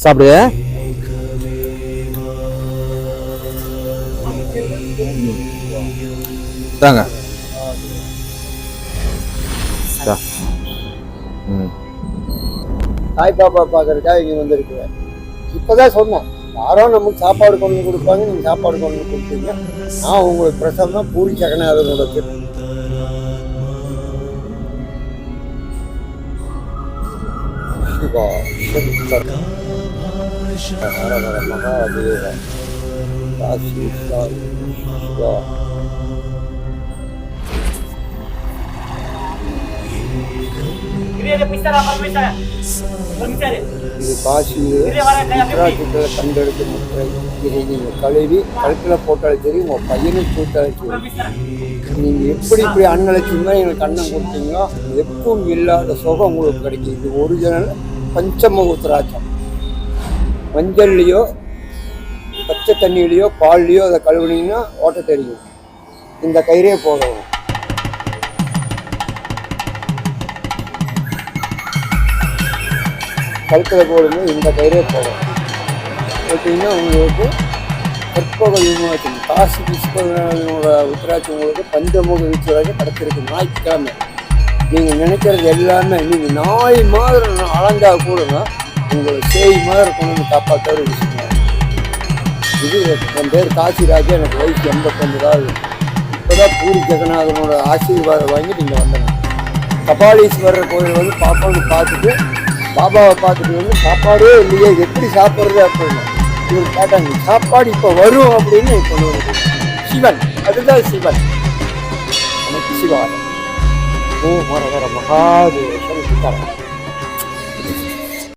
சாப்பிடு. தாங்க. சாய்பாபா பார்க்கறதுக்காக இங்கே வந்திருக்குவேன். இப்போதான் சொன்னேன், யாரோ நமக்கு சாப்பாடு கொண்டு கொடுப்பாங்க, நீங்கள் சாப்பாடு கொண்டு கொடுத்தீங்க. நான் உங்களுக்கு பிரசாதம் பூரி ஜெகநாதனோட சிவா சங்கர் ஹர ஹர மகாதேவ காசி சிவா. இது காசியில் உத்தராட்சத்தில் கண்டெடுத்து முற்றை இதை நீங்கள் கழுவி கழுத்தில் போட்டாலும் சரி, உங்கள் பையனுக்கு கொடுத்தாலும் சரி, நீங்கள் எப்படி இப்படி அன்னலட்சுமி எங்களுக்கு அன்னம் கொடுத்தீங்களோ எப்பவும் இல்லாத சுகம் உங்களுக்கு கிடைக்கும். இது ஒரிஜினல் பஞ்சம உத்தராட்சம். மஞ்சள்லையோ பச்சை தண்ணியிலையோ பால்லையோ அதை கழுவுனீங்கன்னா ஓட்ட தெரியும். இந்த கயிறே போடணும். கழுத்தில் போடும்போது இந்த கயிறே போடும். பார்த்தீங்கன்னா உங்களுக்கு கற்பக விமோச்சனம் காசி விஸ்வநாதனோட உத்தராட்சி உங்களுக்கு பஞ்சமுக வீச்சுவராக கிடச்சிருக்கு. ஞாயிற்றுக்கிழமை நீங்கள் நினைக்கிறது எல்லாமே நீங்கள் நாய் மாதிரி அலைஞ்சா கூடனா உங்களை சேய் மாதிரி கொண்டு வந்து காப்பாற்ற ஒரு விஷயம். இது என் பேர் காசிராஜா, எனக்கு வயசு 85 இப்போ தான் பூரி ஜெகநாதனோட ஆசீர்வாதம் வாங்கி நீங்கள் வந்தேன். கபாலீஸ்வரர் கோயில் வந்து பாப்பான்னு பார்த்துட்டு பாபாவை பார்த்துட்டு வந்து சாப்பாடே இல்லையே எப்படி சாப்பிட்றது அப்படின்னு இவர் கேட்டாங்க. சாப்பாடு இப்போ வரும் அப்படின்னு இப்போ சிவன், அதுதான் சிவன். எனக்கு சிவாய் ஓ மர மகாதேவன்